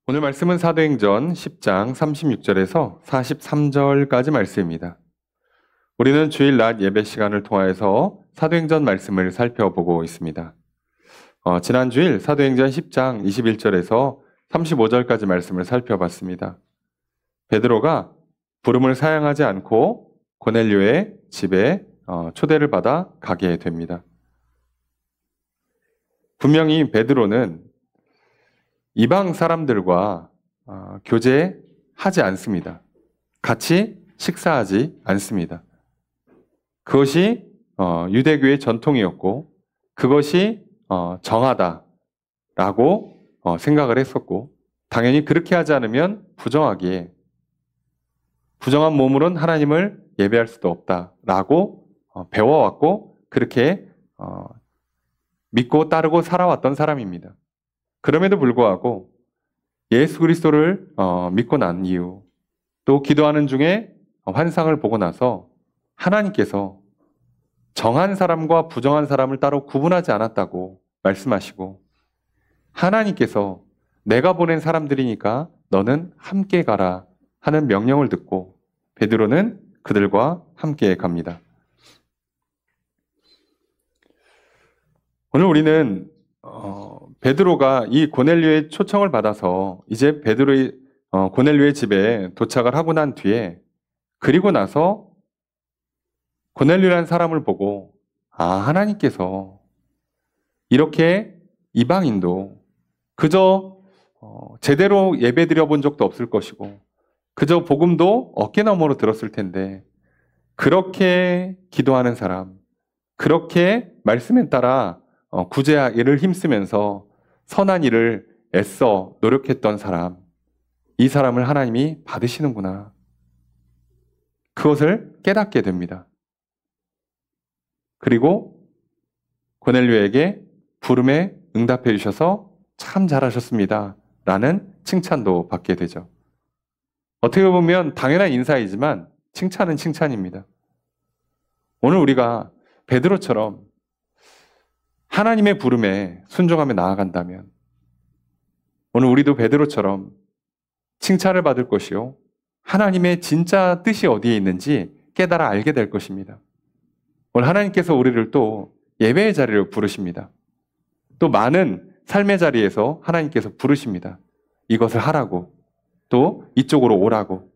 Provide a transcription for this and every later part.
오늘 말씀은 사도행전 10장 36절에서 43절까지 말씀입니다. 우리는 주일 낮 예배 시간을 통하여서 사도행전 말씀을 살펴보고 있습니다. 지난 주일 사도행전 10장 21절에서 35절까지 말씀을 살펴봤습니다. 베드로가 부름을 사양하지 않고 고넬료의 집에 초대를 받아 가게 됩니다. 분명히 베드로는 이방 사람들과 교제하지 않습니다. 같이 식사하지 않습니다. 그것이 유대교의 전통이었고 그것이 정하다라고 생각을 했었고 당연히 그렇게 하지 않으면 부정한 몸으로는 하나님을 예배할 수도 없다라고 배워왔고 그렇게 믿고 따르고 살아왔던 사람입니다. 그럼에도 불구하고 예수 그리스도를 믿고 난 이후 또 기도하는 중에 환상을 보고 나서 하나님께서 정한 사람과 부정한 사람을 따로 구분하지 않았다고 말씀하시고 하나님께서 내가 보낸 사람들이니까 너는 함께 가라 하는 명령을 듣고 베드로는 그들과 함께 갑니다. 오늘 우리는 베드로가 이 고넬료의 초청을 받아서 이제 고넬료의 집에 도착을 하고 난 뒤에 그리고 나서 고넬료라는 사람을 보고 하나님께서 이렇게 이방인도 그저 제대로 예배드려 본 적도 없을 것이고 그저 복음도 어깨너머로 들었을 텐데 그렇게 기도하는 사람, 그렇게 말씀에 따라 구제하기를 힘쓰면서 선한 일을 애써 노력했던 사람, 이 사람을 하나님이 받으시는구나. 그것을 깨닫게 됩니다. 그리고 고넬료에게 부름에 응답해 주셔서 참 잘하셨습니다. 라는 칭찬도 받게 되죠. 어떻게 보면 당연한 인사이지만 칭찬은 칭찬입니다. 오늘 우리가 베드로처럼 하나님의 부름에 순종하며 나아간다면 오늘 우리도 베드로처럼 칭찬을 받을 것이요 하나님의 진짜 뜻이 어디에 있는지 깨달아 알게 될 것입니다. 오늘 하나님께서 우리를 또 예배의 자리로 부르십니다. 또 많은 삶의 자리에서 하나님께서 부르십니다. 이것을 하라고 또 이쪽으로 오라고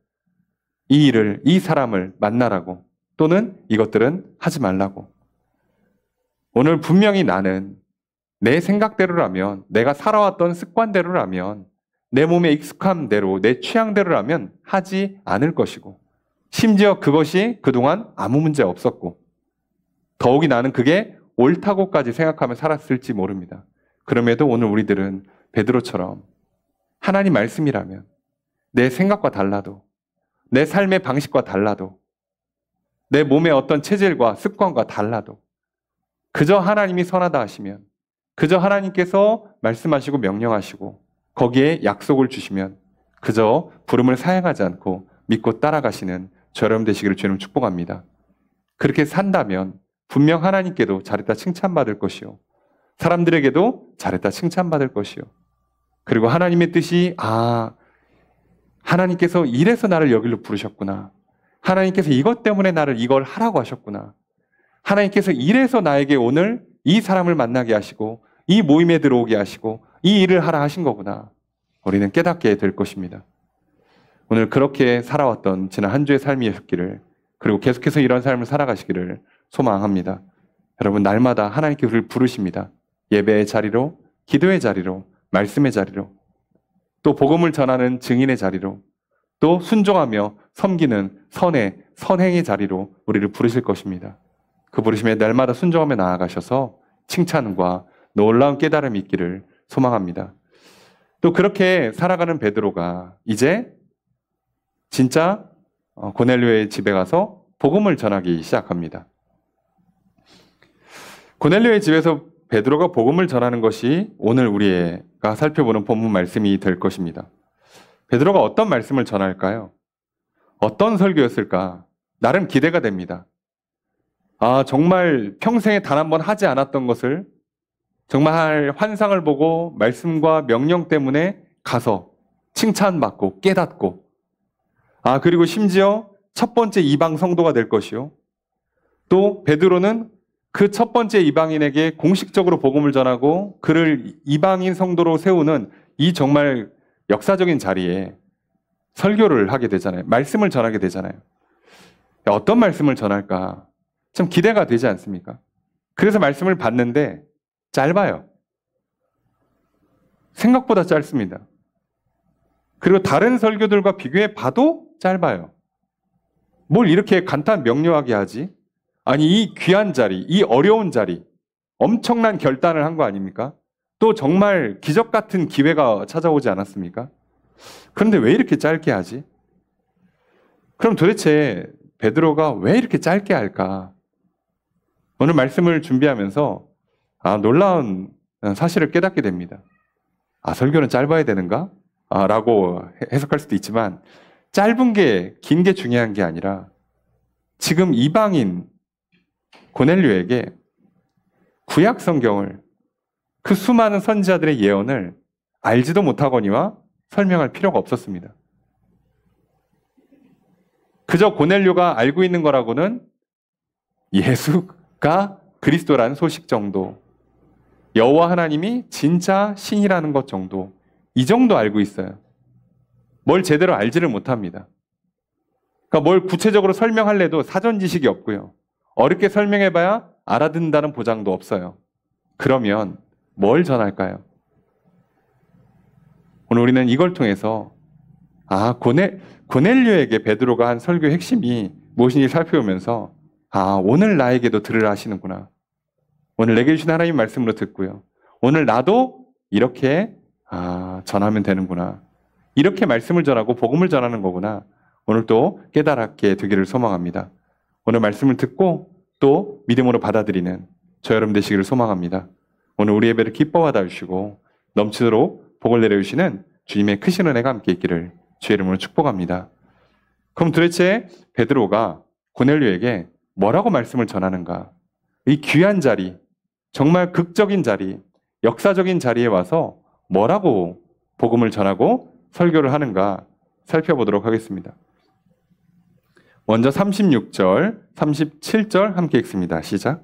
이 사람을 만나라고 또는 이것들은 하지 말라고. 오늘 분명히 나는 내 생각대로라면 내가 살아왔던 습관대로라면 내 몸에 익숙한 대로 내 취향대로라면 하지 않을 것이고 심지어 그것이 그동안 아무 문제 없었고 더욱이 나는 그게 옳다고까지 생각하며 살았을지 모릅니다. 그럼에도 오늘 우리들은 베드로처럼 하나님 말씀이라면 내 생각과 달라도 내 삶의 방식과 달라도 내 몸의 어떤 체질과 습관과 달라도 그저 하나님이 선하다 하시면 그저 하나님께서 말씀하시고 명령하시고 거기에 약속을 주시면 그저 부름을 사양하지 않고 믿고 따라가시는 저 여러분 되시기를 주님 축복합니다. 그렇게 산다면 분명 하나님께도 잘했다 칭찬받을 것이요 사람들에게도 잘했다 칭찬받을 것이요 그리고 하나님의 뜻이 하나님께서 이래서 나를 여기로 부르셨구나. 하나님께서 이것 때문에 나를 이걸 하라고 하셨구나. 하나님께서 이래서 나에게 오늘 이 사람을 만나게 하시고 이 모임에 들어오게 하시고 이 일을 하라 하신 거구나. 우리는 깨닫게 될 것입니다. 오늘 그렇게 살아왔던 지난 한 주의 삶이었기를 그리고 계속해서 이런 삶을 살아가시기를 소망합니다. 여러분 날마다 하나님께서 우리를 부르십니다. 예배의 자리로, 기도의 자리로, 말씀의 자리로 또 복음을 전하는 증인의 자리로 또 순종하며 섬기는 선행의 자리로 우리를 부르실 것입니다. 그 부르심에 날마다 순종하며 나아가셔서 칭찬과 놀라운 깨달음이 있기를 소망합니다. 또 그렇게 살아가는 베드로가 이제 진짜 고넬료의 집에 가서 복음을 전하기 시작합니다. 고넬료의 집에서 베드로가 복음을 전하는 것이 오늘 우리가 살펴보는 본문 말씀이 될 것입니다. 베드로가 어떤 말씀을 전할까요? 어떤 설교였을까? 나름 기대가 됩니다. 정말 평생에 단 한 번 하지 않았던 것을 정말 환상을 보고 말씀과 명령 때문에 가서 칭찬받고 깨닫고, 그리고 심지어 첫 번째 이방 성도가 될 것이요. 또 베드로는 그 첫 번째 이방인에게 공식적으로 복음을 전하고 그를 이방인 성도로 세우는 이 정말 역사적인 자리에 설교를 하게 되잖아요. 말씀을 전하게 되잖아요. 어떤 말씀을 전할까? 참 기대가 되지 않습니까? 그래서 말씀을 받는데 짧아요. 생각보다 짧습니다. 그리고 다른 설교들과 비교해 봐도 짧아요. 뭘 이렇게 간단 명료하게 하지? 아니, 이 귀한 자리, 이 어려운 자리, 엄청난 결단을 한 거 아닙니까? 또 정말 기적 같은 기회가 찾아오지 않았습니까? 그런데 왜 이렇게 짧게 하지? 그럼 도대체 베드로가 왜 이렇게 짧게 할까? 오늘 말씀을 준비하면서 놀라운 사실을 깨닫게 됩니다. 설교는 짧아야 되는가? 라고 해석할 수도 있지만 짧은 게, 긴 게 중요한 게 아니라 지금 이방인 고넬료에게 구약 성경을, 그 수많은 선지자들의 예언을 알지도 못하거니와 설명할 필요가 없었습니다. 그저 고넬료가 알고 있는 거라고는 예수가 그리스도라는 소식 정도, 여호와 하나님이 진짜 신이라는 것 정도, 이 정도 알고 있어요. 뭘 제대로 알지를 못합니다. 그러니까 뭘 구체적으로 설명할래도 사전 지식이 없고요. 어렵게 설명해봐야 알아듣는다는 보장도 없어요. 그러면 뭘 전할까요? 오늘 우리는 이걸 통해서 고넬료에게 베드로가 한 설교의 핵심이 무엇인지 살펴보면서 오늘 나에게도 들으라 하시는구나. 오늘 내게 주신 하나님 말씀으로 듣고요. 오늘 나도 이렇게 전하면 되는구나. 이렇게 말씀을 전하고 복음을 전하는 거구나. 오늘 또 깨달았게 되기를 소망합니다. 오늘 말씀을 듣고 또 믿음으로 받아들이는 저 여러분 되시기를 소망합니다. 오늘 우리 예배를 기뻐하다 주시고 넘치도록 복을 내려주시는 주님의 크신 은혜가 함께 있기를 주의 이름으로 축복합니다. 그럼 도대체 베드로가 고넬료에게 뭐라고 말씀을 전하는가? 이 귀한 자리, 정말 극적인 자리, 역사적인 자리에 와서 뭐라고 복음을 전하고 설교를 하는가 살펴보도록 하겠습니다. 먼저 36절, 37절 함께 읽습니다. 시작.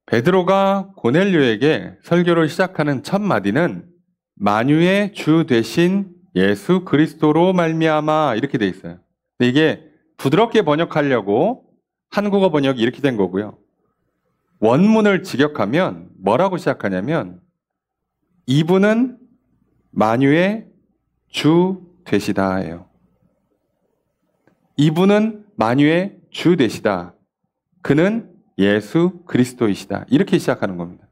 베드로가 고넬료에게 설교를 시작하는 첫 마디는 만유의 주 되신 예수 그리스도로 말미암아 이렇게 돼 있어요. 근데 이게 부드럽게 번역하려고 한국어 번역이 이렇게 된 거고요. 원문을 직역하면 뭐라고 시작하냐면 이분은 만유의 주 되시다예요. 이분은 만유의 주 되시다. 그는 예수 그리스도이시다. 이렇게 시작하는 겁니다.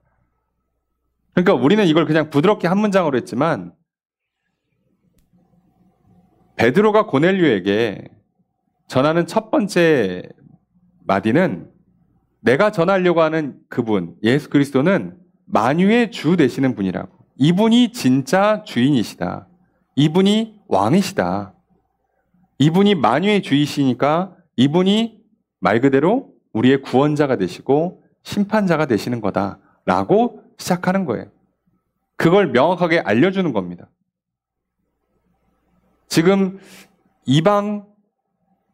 그러니까 우리는 이걸 그냥 부드럽게 한 문장으로 했지만 베드로가 고넬료에게 전하는 첫 번째 마디는 내가 전하려고 하는 그분, 예수 그리스도는 만유의 주 되시는 분이라고. 이분이 진짜 주인이시다. 이분이 왕이시다. 이분이 만유의 주이시니까 이분이 말 그대로 우리의 구원자가 되시고 심판자가 되시는 거다라고 시작하는 거예요. 그걸 명확하게 알려주는 겁니다. 지금 이방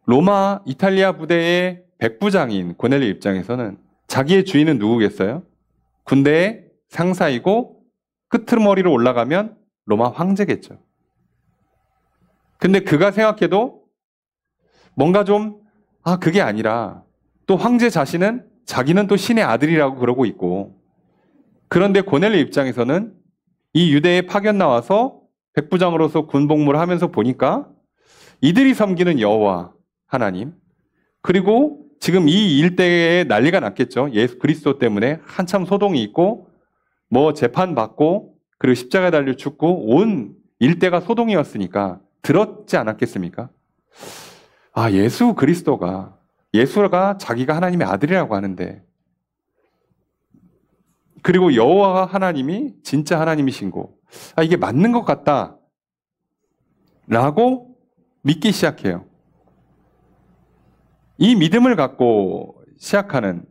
로마 이탈리아 부대의 백부장인 고넬료 입장에서는 자기의 주인은 누구겠어요? 군대의 상사이고 끄트머리로 올라가면 로마 황제겠죠. 근데 그가 생각해도 뭔가 좀 그게 아니라 또 황제 자신은 자기는 또 신의 아들이라고 그러고 있고, 그런데 고넬료 입장에서는 이 유대에 파견 나와서 백부장으로서 군복무를 하면서 보니까 이들이 섬기는 여호와 하나님, 그리고 지금 이 일대에 난리가 났겠죠. 예수 그리스도 때문에 한참 소동이 있고 뭐 재판받고 그리고 십자가에 달려 죽고 온 일대가 소동이었으니까 들었지 않았겠습니까? 예수 그리스도가, 예수가 자기가 하나님의 아들이라고 하는데 그리고 여호와 하나님이 진짜 하나님이신고, 이게 맞는 것 같다 라고 믿기 시작해요. 이 믿음을 갖고 시작하는,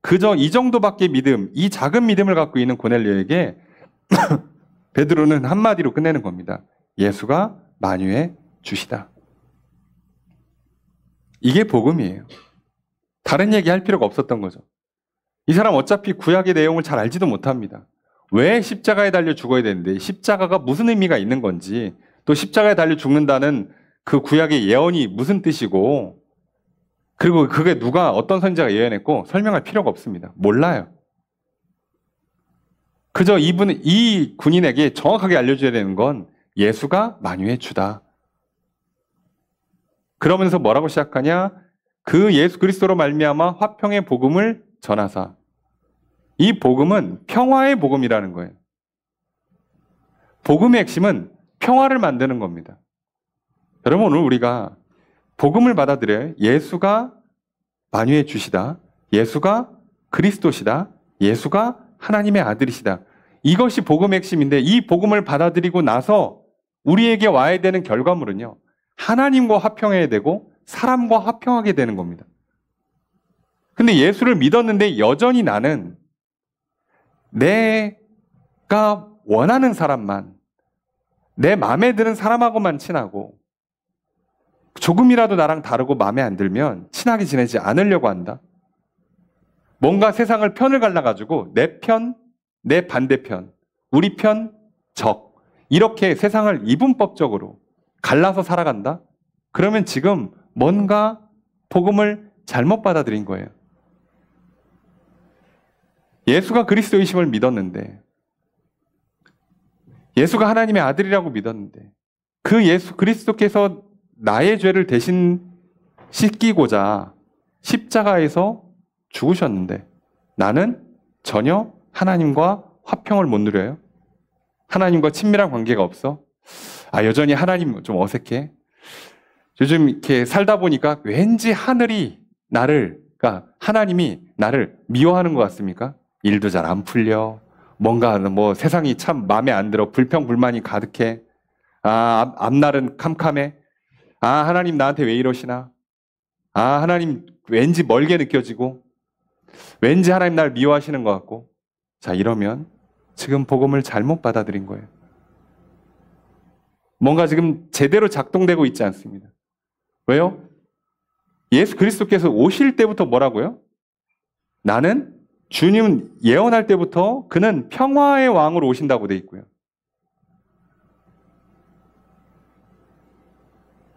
그저 이 정도밖에 믿음, 이 작은 믿음을 갖고 있는 고넬료에게 베드로는 한마디로 끝내는 겁니다. 예수가 만유해 주시다. 이게 복음이에요. 다른 얘기 할 필요가 없었던 거죠. 이 사람 어차피 구약의 내용을 잘 알지도 못합니다. 왜 십자가에 달려 죽어야 되는데, 십자가가 무슨 의미가 있는 건지, 또 십자가에 달려 죽는다는 그 구약의 예언이 무슨 뜻이고, 그리고 그게 누가 어떤 선지자가 예언했고 설명할 필요가 없습니다. 몰라요. 그저 이 군인에게 정확하게 알려줘야 되는 건 예수가 만유해 주다. 그러면서 뭐라고 시작하냐? 그 예수 그리스도로 말미암아 화평의 복음을 전하사. 이 복음은 평화의 복음이라는 거예요. 복음의 핵심은 평화를 만드는 겁니다. 여러분, 오늘 우리가 복음을 받아들여요. 예수가 만유해 주시다. 예수가 그리스도시다. 예수가 하나님의 아들이시다. 이것이 복음의 핵심인데, 이 복음을 받아들이고 나서 우리에게 와야 되는 결과물은요, 하나님과 화평해야 되고 사람과 화평하게 되는 겁니다. 근데 예수를 믿었는데 여전히 나는 내가 원하는 사람만, 내 마음에 드는 사람하고만 친하고, 조금이라도 나랑 다르고 마음에 안 들면 친하게 지내지 않으려고 한다. 뭔가 세상을 편을 갈라가지고 내 편, 내 반대편, 우리 편, 적, 이렇게 세상을 이분법적으로 갈라서 살아간다? 그러면 지금 뭔가 복음을 잘못 받아들인 거예요. 예수가 그리스도이심을 믿었는데, 예수가 하나님의 아들이라고 믿었는데, 그 예수 그리스도께서 나의 죄를 대신 씻기고자 십자가에서 죽으셨는데 나는 전혀 하나님과 화평을 못 누려요. 하나님과 친밀한 관계가 없어. 여전히 하나님 좀 어색해. 요즘 이렇게 살다 보니까 왠지 그러니까 하나님이 나를 미워하는 것 같습니까? 일도 잘 안 풀려. 뭔가 세상이 참 마음에 안 들어. 불평불만이 가득해. 앞날은 캄캄해. 하나님 나한테 왜 이러시나? 하나님 왠지 멀게 느껴지고, 왠지 하나님 날 미워하시는 것 같고. 자, 이러면 지금 복음을 잘못 받아들인 거예요. 뭔가 지금 제대로 작동되고 있지 않습니다. 왜요? 예수 그리스도께서 오실 때부터 뭐라고요? 나는 주님 예언할 때부터 그는 평화의 왕으로 오신다고 돼 있고요.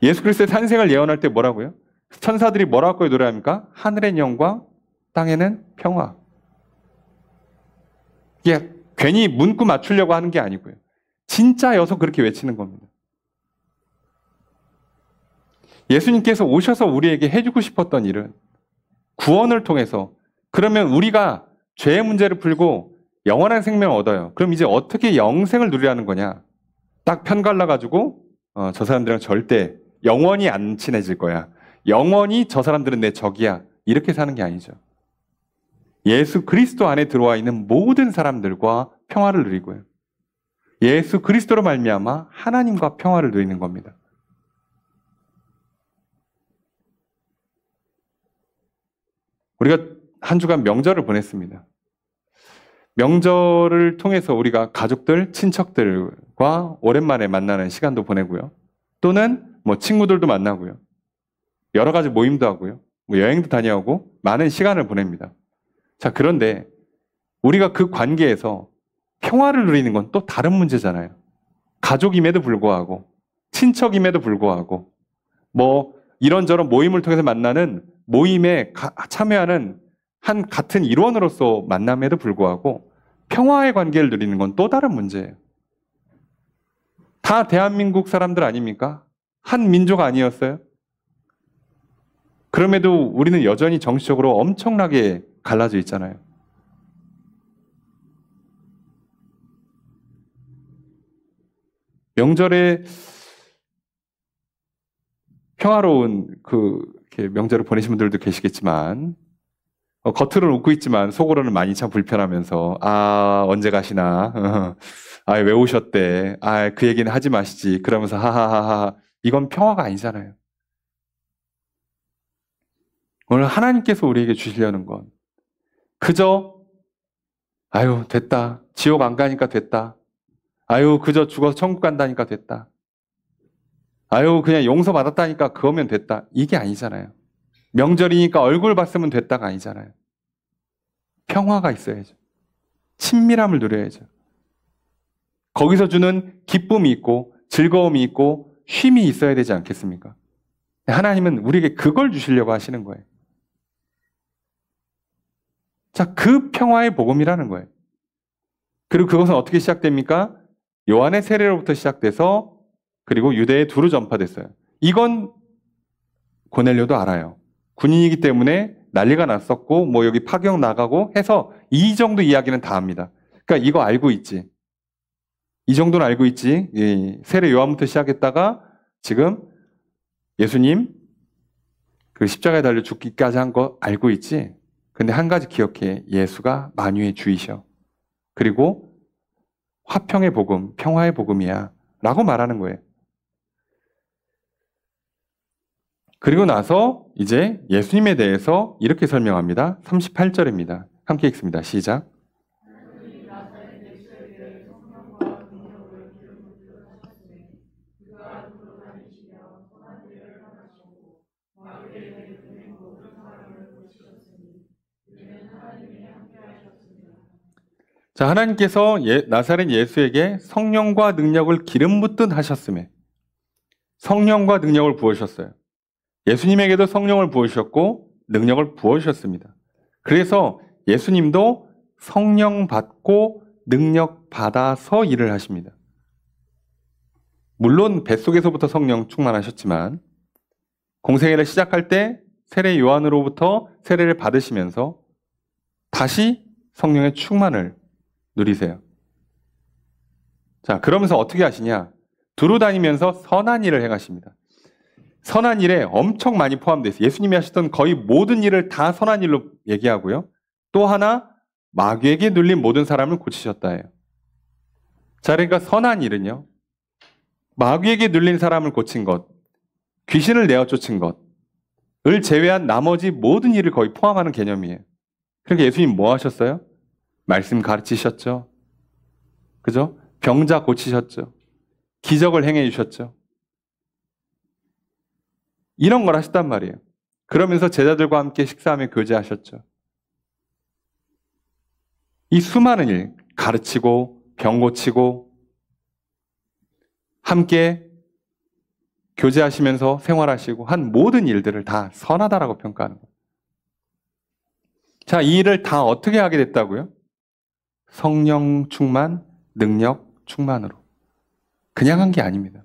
예수 그리스도의 탄생을 예언할 때 뭐라고요? 천사들이 뭐라고 노래합니까? 하늘의 영광, 땅에는 평화. 이게 괜히 문구 맞추려고 하는 게 아니고요. 진짜여서 그렇게 외치는 겁니다. 예수님께서 오셔서 우리에게 해주고 싶었던 일은 구원을 통해서, 그러면 우리가 죄의 문제를 풀고 영원한 생명을 얻어요. 그럼 이제 어떻게 영생을 누리라는 거냐? 딱 편 갈라가지고 저 사람들이랑 절대 영원히 안 친해질 거야. 영원히 저 사람들은 내 적이야. 이렇게 사는 게 아니죠. 예수 그리스도 안에 들어와 있는 모든 사람들과 평화를 누리고요. 예수 그리스도로 말미암아 하나님과 평화를 누리는 겁니다. 우리가 한 주간 명절을 보냈습니다. 명절을 통해서 우리가 가족들, 친척들과 오랜만에 만나는 시간도 보내고요. 또는 친구들도 만나고요. 여러 가지 모임도 하고요. 여행도 다녀오고 많은 시간을 보냅니다. 자, 그런데 우리가 그 관계에서 평화를 누리는 건 또 다른 문제잖아요. 가족임에도 불구하고, 친척임에도 불구하고, 이런저런 모임을 통해서 만나는 모임에 참여하는 한 같은 일원으로서 만남에도 불구하고 평화의 관계를 누리는 건 또 다른 문제예요. 다 대한민국 사람들 아닙니까? 한 민족 아니었어요? 그럼에도 우리는 여전히 정치적으로 엄청나게 갈라져 있잖아요. 명절에 평화로운 이렇게 명절을 보내신 분들도 계시겠지만, 겉으로는 웃고 있지만 속으로는 많이 참 불편하면서 언제 가시나 왜 오셨대 그 얘기는 하지 마시지 그러면서 하하하하 이건 평화가 아니잖아요. 오늘 하나님께서 우리에게 주시려는 건 그저 됐다 지옥 안 가니까 됐다 그저 죽어서 천국 간다니까 됐다 그냥 용서받았다니까 그거면 됐다 이게 아니잖아요. 명절이니까 얼굴 봤으면 됐다가 아니잖아요. 평화가 있어야죠. 친밀함을 누려야죠. 거기서 주는 기쁨이 있고 즐거움이 있고 쉼이 있어야 되지 않겠습니까? 하나님은 우리에게 그걸 주시려고 하시는 거예요. 자, 그 평화의 복음이라는 거예요. 그리고 그것은 어떻게 시작됩니까? 요한의 세례로부터 시작돼서 그리고 유대에 두루 전파됐어요. 이건 고넬료도 알아요. 군인이기 때문에 난리가 났었고 여기 파병 나가고 해서 이 정도 이야기는 다 합니다. 그러니까 이거 알고 있지. 이 정도는 알고 있지. 세례 요한부터 시작했다가 지금 예수님 그 십자가에 달려 죽기까지 한 거 알고 있지. 근데 한 가지 기억해. 예수가 만유의 주이셔. 그리고 화평의 복음, 평화의 복음이야. 라고 말하는 거예요. 그리고 나서 이제 예수님에 대해서 이렇게 설명합니다. 38절입니다. 함께 읽습니다. 시작. 자, 하나님께서 나사렛 예수에게 성령과 능력을 기름 붓듯 하셨음에 성령과 능력을 부으셨어요. 예수님에게도 성령을 부으셨고 능력을 부으셨습니다. 그래서 예수님도 성령 받고 능력 받아서 일을 하십니다. 물론 뱃속에서부터 성령 충만하셨지만 공생애를 시작할 때 세례 요한으로부터 세례를 받으시면서 다시 성령의 충만을 누리세요. 자, 그러면서 어떻게 하시냐? 두루 다니면서 선한 일을 행하십니다. 선한 일에 엄청 많이 포함되어 있어요. 예수님이 하셨던 거의 모든 일을 다 선한 일로 얘기하고요. 또 하나 마귀에게 눌린 모든 사람을 고치셨다예요. 자, 그러니까 선한 일은요. 마귀에게 눌린 사람을 고친 것, 귀신을 내어 쫓은 것을 제외한 나머지 모든 일을 거의 포함하는 개념이에요. 그러니까 예수님 뭐 하셨어요? 말씀 가르치셨죠. 그죠? 병자 고치셨죠. 기적을 행해 주셨죠. 이런 걸 하셨단 말이에요. 그러면서 제자들과 함께 식사하며 교제하셨죠. 이 수많은 일, 가르치고 병 고치고 함께 교제하시면서 생활하시고 한 모든 일들을 다 선하다라고 평가하는 거예요. 자, 이 일을 다 어떻게 하게 됐다고요? 성령 충만, 능력 충만으로. 그냥 한 게 아닙니다.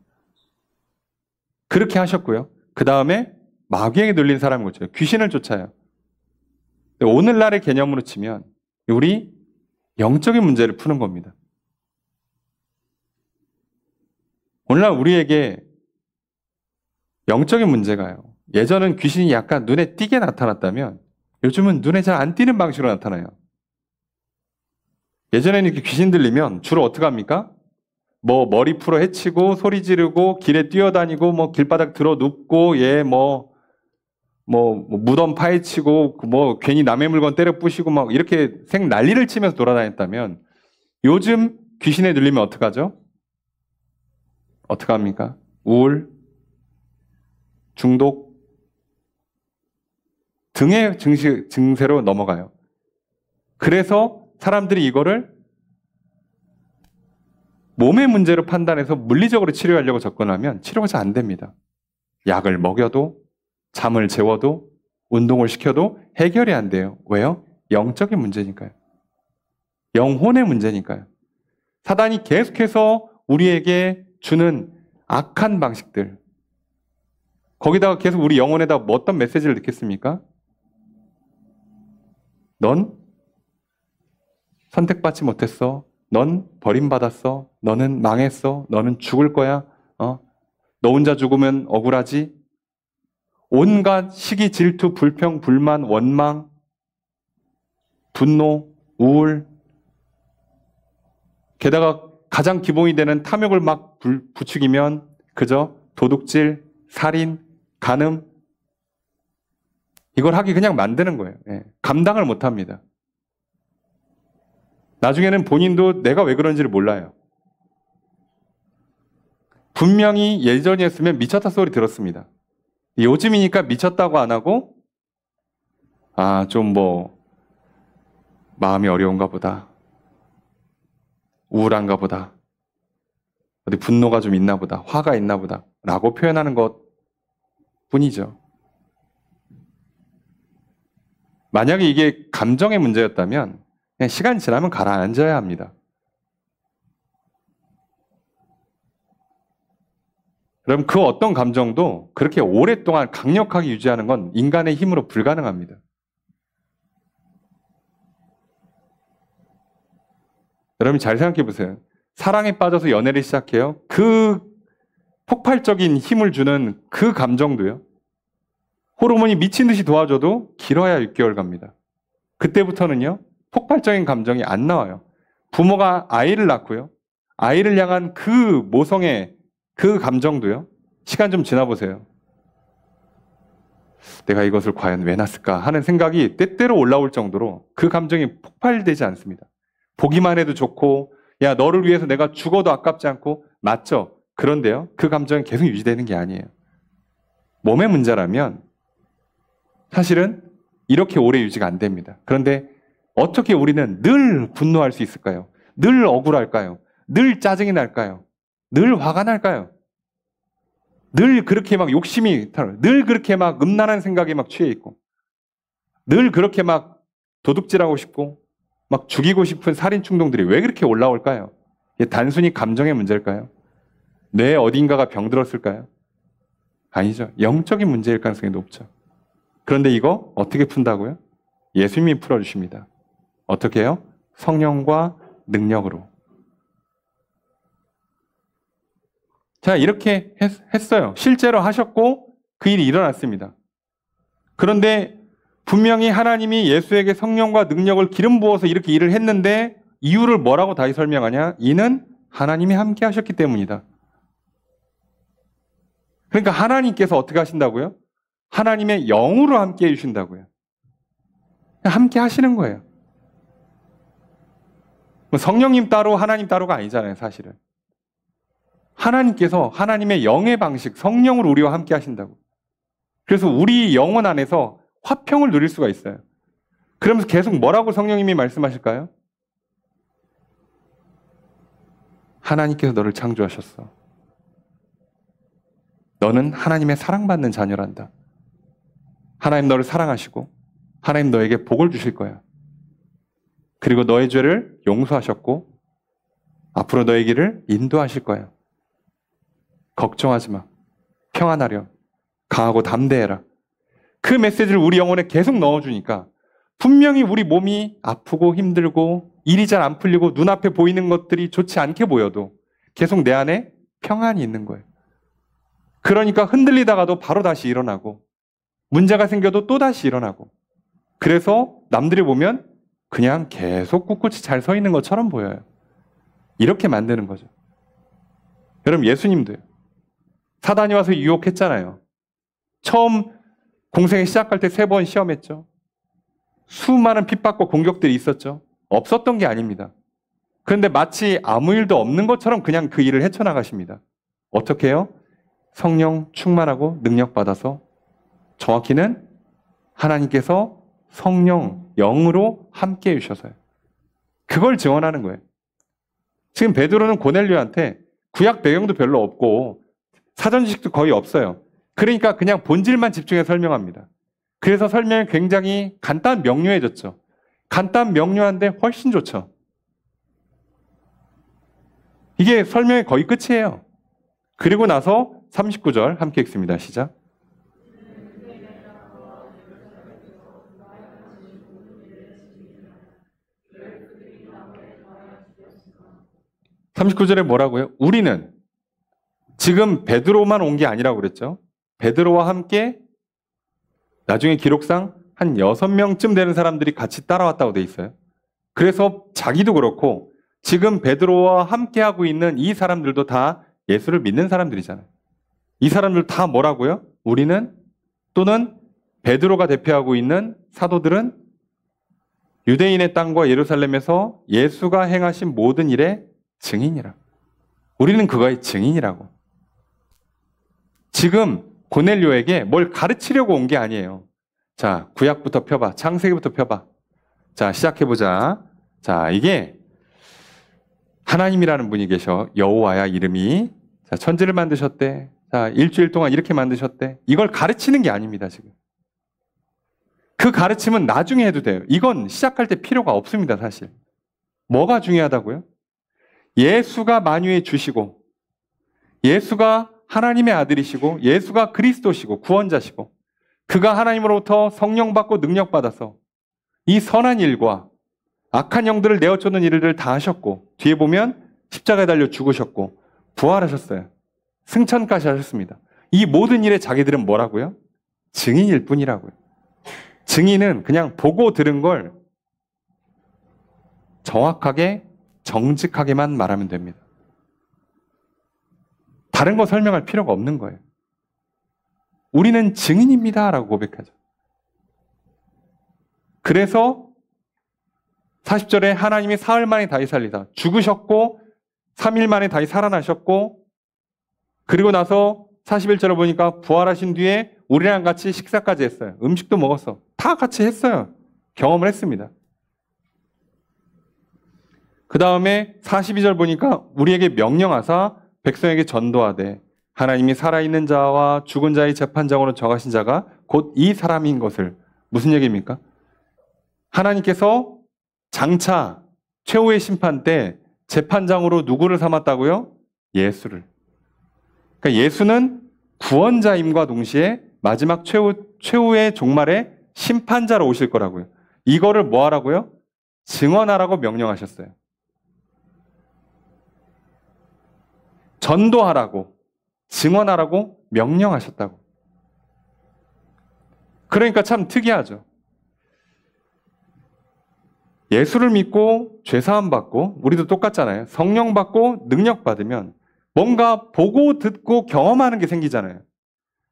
그렇게 하셨고요. 그 다음에 마귀에게 눌린 사람을 고쳐요. 귀신을 쫓아요. 오늘날의 개념으로 치면 우리 영적인 문제를 푸는 겁니다. 오늘날 우리에게 영적인 문제가요. 예전은 귀신이 약간 눈에 띄게 나타났다면 요즘은 눈에 잘 안 띄는 방식으로 나타나요. 예전에는 이렇게 귀신 들리면 주로 어떻게 합니까? 머리 풀어 헤치고 소리 지르고 길에 뛰어다니고 길바닥 들어 눕고 무덤 파헤치고 괜히 남의 물건 때려 부시고 이렇게 생 난리를 치면서 돌아다녔다면 요즘 귀신에 들리면 어떡하죠? 어떡합니까? 우울, 중독 등의 증세로 넘어가요. 그래서 사람들이 이거를 몸의 문제로 판단해서 물리적으로 치료하려고 접근하면 치료가 잘 안 됩니다. 약을 먹여도 잠을 재워도 운동을 시켜도 해결이 안 돼요. 왜요? 영적인 문제니까요. 영혼의 문제니까요. 사단이 계속해서 우리에게 주는 악한 방식들, 거기다가 계속 우리 영혼에다 어떤 메시지를 넣겠습니까? 넌 선택받지 못했어. 넌 버림받았어. 너는 망했어. 너는 죽을 거야. 너 혼자 죽으면 억울하지. 온갖 시기, 질투, 불평, 불만, 원망, 분노, 우울, 게다가 가장 기본이 되는 탐욕을 막 부추기면 그저 도둑질, 살인, 간음, 이걸 하기 그냥 만드는 거예요. 예. 감당을 못 합니다. 나중에는 본인도 내가 왜 그런지를 몰라요. 분명히 예전이었으면 미쳤다 소리 들었습니다. 요즘이니까 미쳤다고 안 하고, 좀 마음이 어려운가 보다. 우울한가 보다. 어디 분노가 좀 있나 보다. 화가 있나 보다. 라고 표현하는 것 뿐이죠. 만약에 이게 감정의 문제였다면 그냥 시간 지나면 가라앉아야 합니다. 그럼 그 어떤 감정도 그렇게 오랫동안 강력하게 유지하는 건 인간의 힘으로 불가능합니다. 여러분 잘 생각해 보세요. 사랑에 빠져서 연애를 시작해요. 그 폭발적인 힘을 주는 그 감정도요. 호르몬이 미친 듯이 도와줘도 길어야 6개월 갑니다. 그때부터는요. 폭발적인 감정이 안 나와요. 부모가 아이를 낳고요. 아이를 향한 그 모성의 그 감정도요. 시간 좀 지나보세요. 내가 이것을 과연 왜 낳았을까 하는 생각이 때때로 올라올 정도로 그 감정이 폭발되지 않습니다. 보기만 해도 좋고 야 너를 위해서 내가 죽어도 아깝지 않고 맞죠? 그런데요. 그 감정이 계속 유지되는 게 아니에요. 몸의 문제라면 사실은 이렇게 오래 유지가 안 됩니다. 그런데 어떻게 우리는 늘 분노할 수 있을까요? 늘 억울할까요? 늘 짜증이 날까요? 늘 화가 날까요? 늘 그렇게 막 욕심이 늘 그렇게 막 음란한 생각에 막 취해 있고 늘 그렇게 막 도둑질하고 싶고 막 죽이고 싶은 살인 충동들이 왜 그렇게 올라올까요? 이게 단순히 감정의 문제일까요? 뇌 어딘가가 병들었을까요? 아니죠. 영적인 문제일 가능성이 높죠. 그런데 이거 어떻게 푼다고요? 예수님이 풀어주십니다. 어떻게 해요? 성령과 능력으로. 자, 이렇게 했어요. 실제로 하셨고 그 일이 일어났습니다. 그런데 분명히 하나님이 예수에게 성령과 능력을 기름 부어서 이렇게 일을 했는데 이유를 뭐라고 다시 설명하냐? 이는 하나님이 함께 하셨기 때문이다. 그러니까 하나님께서 어떻게 하신다고요? 하나님의 영으로 함께 해주신다고요. 함께 하시는 거예요. 성령님 따로 하나님 따로가 아니잖아요, 사실은. 하나님께서 하나님의 영의 방식, 성령으로 우리와 함께 하신다고. 그래서 우리 영혼 안에서 화평을 누릴 수가 있어요. 그러면서 계속 뭐라고 성령님이 말씀하실까요? 하나님께서 너를 창조하셨어. 너는 하나님의 사랑받는 자녀란다. 하나님 너를 사랑하시고 하나님 너에게 복을 주실 거야. 그리고 너의 죄를 용서하셨고 앞으로 너의 길을 인도하실 거야. 걱정하지 마. 평안하렴. 강하고 담대해라. 그 메시지를 우리 영혼에 계속 넣어주니까 분명히 우리 몸이 아프고 힘들고 일이 잘 안 풀리고 눈앞에 보이는 것들이 좋지 않게 보여도 계속 내 안에 평안이 있는 거예요. 그러니까 흔들리다가도 바로 다시 일어나고 문제가 생겨도 또 다시 일어나고 그래서 남들이 보면 그냥 계속 꿋꿋이 잘 서 있는 것처럼 보여요. 이렇게 만드는 거죠. 여러분 예수님도요. 사단이 와서 유혹했잖아요. 처음 공생에 시작할 때 3번 시험했죠. 수많은 핍박과 공격들이 있었죠. 없었던 게 아닙니다. 그런데 마치 아무 일도 없는 것처럼 그냥 그 일을 헤쳐나가십니다. 어떻게 해요? 성령 충만하고 능력받아서 정확히는 하나님께서 성령, 영으로 함께 해주셔서요. 그걸 증언하는 거예요. 지금 베드로는 고넬료한테 구약 배경도 별로 없고 사전 지식도 거의 없어요. 그러니까 그냥 본질만 집중해서 설명합니다. 그래서 설명이 굉장히 간단 명료해졌죠. 간단 명료한데 훨씬 좋죠. 이게 설명이 거의 끝이에요. 그리고 나서 39절 함께 읽습니다. 시작. 39절에 뭐라고요? 우리는 지금 베드로만 온 게 아니라고 그랬죠. 베드로와 함께 나중에 기록상 한 6명쯤 되는 사람들이 같이 따라왔다고 돼 있어요. 그래서 자기도 그렇고 지금 베드로와 함께하고 있는 이 사람들도 다 예수를 믿는 사람들이잖아요. 이 사람들 다 뭐라고요? 우리는 또는 베드로가 대표하고 있는 사도들은 유대인의 땅과 예루살렘에서 예수가 행하신 모든 일의 증인이라. 우리는 그거의 증인이라고. 지금 고넬료에게 뭘 가르치려고 온 게 아니에요. 자, 구약부터 펴봐. 창세기부터 펴봐. 자, 시작해보자. 자, 이게 하나님이라는 분이 계셔. 여호와야 이름이. 자, 천지를 만드셨대. 자, 일주일 동안 이렇게 만드셨대. 이걸 가르치는 게 아닙니다, 지금. 그 가르침은 나중에 해도 돼요. 이건 시작할 때 필요가 없습니다, 사실. 뭐가 중요하다고요? 예수가 만유의 주시고, 예수가 하나님의 아들이시고, 예수가 그리스도시고, 구원자시고, 그가 하나님으로부터 성령 받고 능력 받아서 이 선한 일과 악한 영들을 내어쫓는 일을 다 하셨고, 뒤에 보면 십자가에 달려 죽으셨고, 부활하셨어요. 승천까지 하셨습니다. 이 모든 일에 자기들은 뭐라고요? 증인일 뿐이라고요. 증인은 그냥 보고 들은 걸 정확하게, 정직하게만 말하면 됩니다. 다른 거 설명할 필요가 없는 거예요. 우리는 증인입니다 라고 고백하죠. 그래서 40절에 하나님이 사흘 만에 다시 살리사 죽으셨고 3일 만에 다시 살아나셨고 그리고 나서 41절에 보니까 부활하신 뒤에 우리랑 같이 식사까지 했어요. 음식도 먹었어. 다 같이 했어요. 경험을 했습니다. 그 다음에 42절 보니까 우리에게 명령하사 백성에게 전도하되 하나님이 살아있는 자와 죽은 자의 재판장으로 정하신 자가 곧 이 사람인 것을. 무슨 얘기입니까? 하나님께서 장차 최후의 심판 때 재판장으로 누구를 삼았다고요? 예수를. 그러니까 예수는 구원자임과 동시에 마지막 최후의 종말에 심판자로 오실 거라고요. 이거를 뭐 하라고요? 증언하라고 명령하셨어요. 전도하라고, 증언하라고 명령하셨다고. 그러니까 참 특이하죠. 예수를 믿고 죄사함 받고 우리도 똑같잖아요. 성령 받고 능력 받으면 뭔가 보고 듣고 경험하는 게 생기잖아요.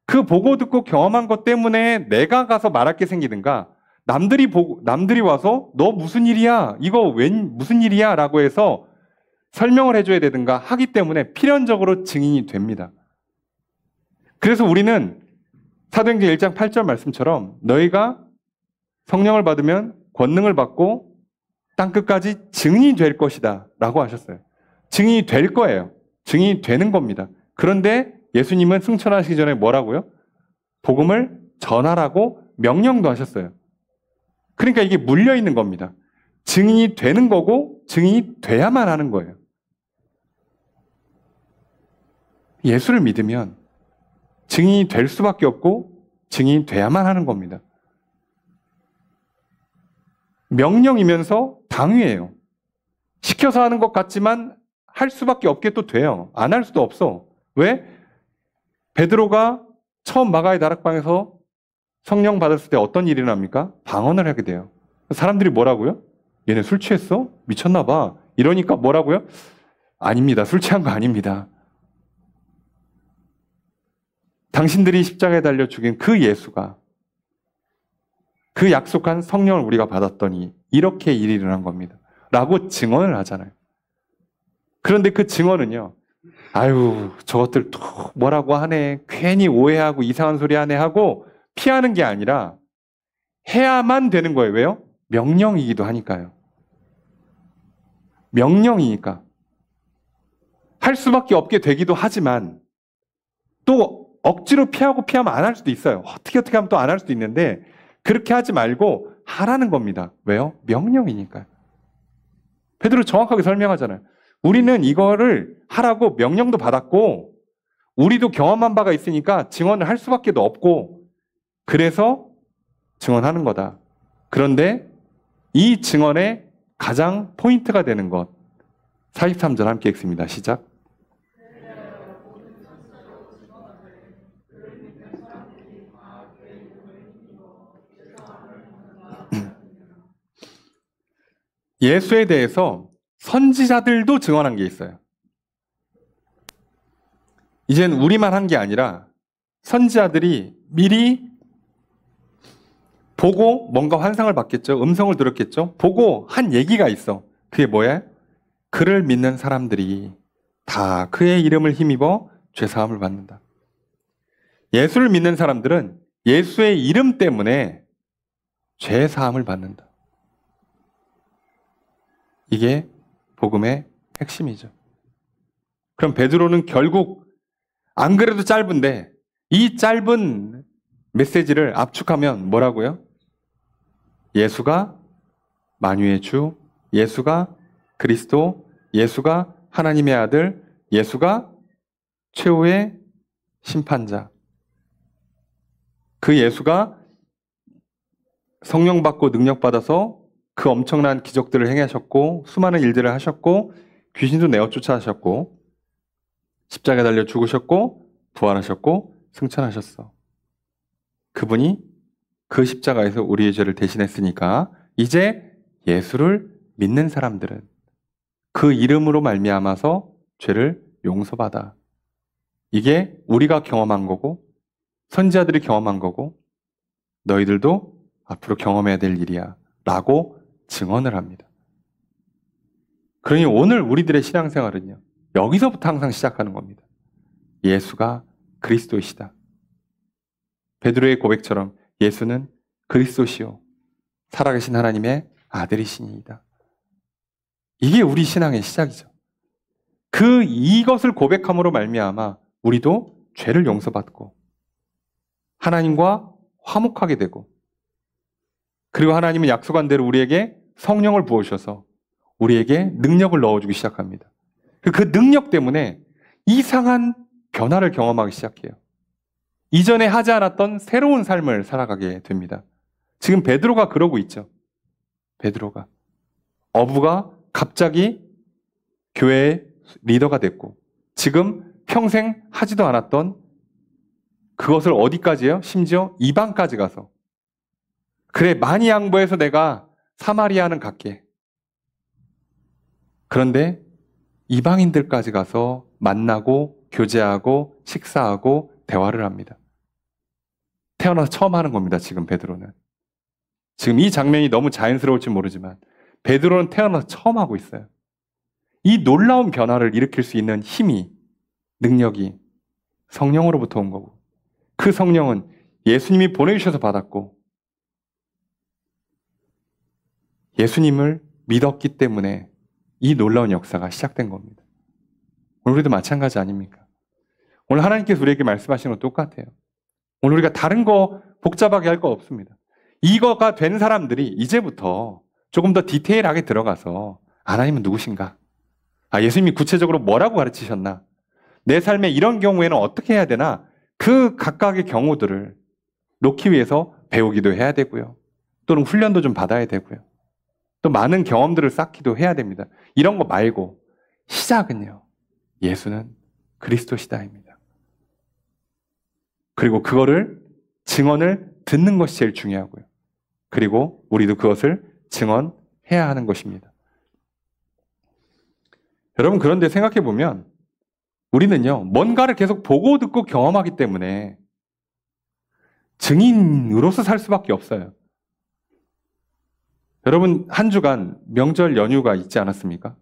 그 보고 듣고 경험한 것 때문에 내가 가서 말할 게 생기든가 남들이 와서 너 무슨 일이야? 이거 웬 무슨 일이야? 라고 해서 설명을 해줘야 되든가 하기 때문에 필연적으로 증인이 됩니다. 그래서 우리는 사도행전 1장 8절 말씀처럼 너희가 성령을 받으면 권능을 받고 땅끝까지 증인이 될 것이다 라고 하셨어요. 증인이 될 거예요. 증인이 되는 겁니다. 그런데 예수님은 승천하시기 전에 뭐라고요? 복음을 전하라고 명령도 하셨어요. 그러니까 이게 물려있는 겁니다. 증인이 되는 거고 증인이 돼야만 하는 거예요. 예수를 믿으면 증인이 될 수밖에 없고 증인이 돼야만 하는 겁니다. 명령이면서 당위예요. 시켜서 하는 것 같지만 할 수밖에 없게 또 돼요. 안 할 수도 없어. 왜? 베드로가 처음 마가의 다락방에서 성령 받았을 때 어떤 일이 납니까? 방언을 하게 돼요. 사람들이 뭐라고요? 얘네 술 취했어? 미쳤나 봐. 이러니까 뭐라고요? 아닙니다. 술 취한 거 아닙니다. 당신들이 십자가에 달려 죽인 그 예수가 그 약속한 성령을 우리가 받았더니 이렇게 일이 일어난 겁니다. 라고 증언을 하잖아요. 그런데 그 증언은요. 아유 저것들 또 뭐라고 하네. 괜히 오해하고 이상한 소리 하네 하고 피하는 게 아니라 해야만 되는 거예요. 왜요? 명령이기도 하니까요. 명령이니까. 할 수밖에 없게 되기도 하지만 또 억지로 피하고 피하면 안 할 수도 있어요. 어떻게 하면 또 안 할 수도 있는데 그렇게 하지 말고 하라는 겁니다. 왜요? 명령이니까요. 베드로 정확하게 설명하잖아요. 우리는 이거를 하라고 명령도 받았고 우리도 경험한 바가 있으니까 증언을 할 수밖에 없고 그래서 증언하는 거다. 그런데 이 증언의 가장 포인트가 되는 것 43절 함께 읽습니다. 시작. 예수에 대해서 선지자들도 증언한 게 있어요. 이젠 우리만 한 게 아니라 선지자들이 미리 보고 뭔가 환상을 봤겠죠. 음성을 들었겠죠. 보고 한 얘기가 있어. 그게 뭐야? 그를 믿는 사람들이 다 그의 이름을 힘입어 죄사함을 받는다. 예수를 믿는 사람들은 예수의 이름 때문에 죄사함을 받는다. 이게 복음의 핵심이죠. 그럼 베드로는 결국 안 그래도 짧은데 이 짧은 메시지를 압축하면 뭐라고요? 예수가 만유의 주, 예수가 그리스도, 예수가 하나님의 아들, 예수가 최후의 심판자. 그 예수가 성령 받고 능력 받아서 그 엄청난 기적들을 행하셨고 수많은 일들을 하셨고 귀신도 내어 쫓아하셨고 십자가에 달려 죽으셨고 부활하셨고 승천하셨어. 그분이 그 십자가에서 우리의 죄를 대신했으니까 이제 예수를 믿는 사람들은 그 이름으로 말미암아서 죄를 용서받아. 이게 우리가 경험한 거고 선지자들이 경험한 거고 너희들도 앞으로 경험해야 될 일이야 라고 증언을 합니다. 그러니 오늘 우리들의 신앙생활은요, 여기서부터 항상 시작하는 겁니다. 예수가 그리스도이시다. 베드로의 고백처럼 예수는 그리스도시요 살아계신 하나님의 아들이시니이다. 이게 우리 신앙의 시작이죠. 이것을 고백함으로 말미암아 우리도 죄를 용서받고 하나님과 화목하게 되고 그리고 하나님은 약속한 대로 우리에게 성령을 부어주셔서 우리에게 능력을 넣어주기 시작합니다. 그 능력 때문에 이상한 변화를 경험하기 시작해요. 이전에 하지 않았던 새로운 삶을 살아가게 됩니다. 지금 베드로가 그러고 있죠. 베드로가. 어부가 갑자기 교회의 리더가 됐고 지금 평생 하지도 않았던 그것을 어디까지요? 심지어 이방까지 가서 그래 많이 양보해서 내가 사마리아는 갈게. 그런데 이방인들까지 가서 만나고 교제하고 식사하고 대화를 합니다. 태어나서 처음 하는 겁니다. 지금 베드로는. 지금 이 장면이 너무 자연스러울지 모르지만 베드로는 태어나서 처음 하고 있어요. 이 놀라운 변화를 일으킬 수 있는 힘이 능력이 성령으로부터 온 거고 그 성령은 예수님이 보내주셔서 받았고 예수님을 믿었기 때문에 이 놀라운 역사가 시작된 겁니다. 오늘 우리도 마찬가지 아닙니까? 오늘 하나님께서 우리에게 말씀하시는 건 똑같아요. 오늘 우리가 다른 거 복잡하게 할 거 없습니다. 이거가 된 사람들이 이제부터 조금 더 디테일하게 들어가서 하나님은 누구신가? 예수님이 구체적으로 뭐라고 가르치셨나? 내 삶에 이런 경우에는 어떻게 해야 되나? 그 각각의 경우들을 놓기 위해서 배우기도 해야 되고요. 또는 훈련도 좀 받아야 되고요. 또 많은 경험들을 쌓기도 해야 됩니다. 이런 거 말고 시작은요. 예수는 그리스도시다입니다. 그리고 그거를 증언을 듣는 것이 제일 중요하고요. 그리고 우리도 그것을 증언해야 하는 것입니다. 여러분 그런데 생각해 보면 우리는요. 뭔가를 계속 보고 듣고 경험하기 때문에 증인으로서 살 수밖에 없어요. 여러분 한 주간 명절 연휴가 있지 않았습니까?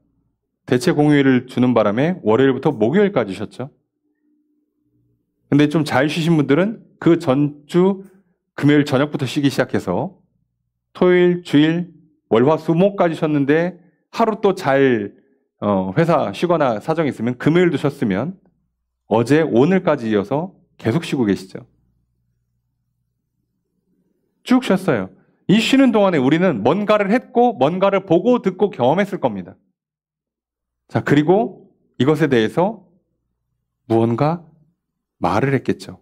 대체 공휴일을 주는 바람에 월요일부터 목요일까지 쉬었죠. 근데 좀 잘 쉬신 분들은 그 전주 금요일 저녁부터 쉬기 시작해서 토요일, 주일, 월, 화, 수, 목까지 쉬었는데 하루 또 잘 회사 쉬거나 사정이 있으면 금요일도 쉬었으면 어제, 오늘까지 이어서 계속 쉬고 계시죠. 쭉 쉬었어요. 이 쉬는 동안에 우리는 뭔가를 했고 뭔가를 보고 듣고 경험했을 겁니다. 자, 그리고 이것에 대해서 무언가 말을 했겠죠.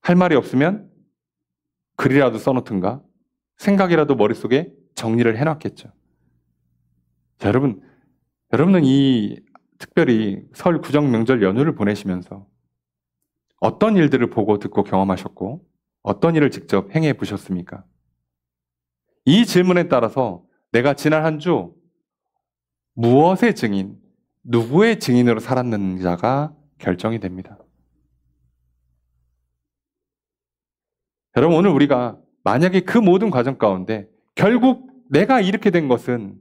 할 말이 없으면 글이라도 써놓든가 생각이라도 머릿속에 정리를 해놨겠죠. 자, 여러분은 특별히 설 구정 명절 연휴를 보내시면서 어떤 일들을 보고 듣고 경험하셨고 어떤 일을 직접 행해 보셨습니까? 이 질문에 따라서 내가 지난 한 주 무엇의 증인, 누구의 증인으로 살았는지가 결정이 됩니다. 여러분, 오늘 우리가 만약에 그 모든 과정 가운데 결국 내가 이렇게 된 것은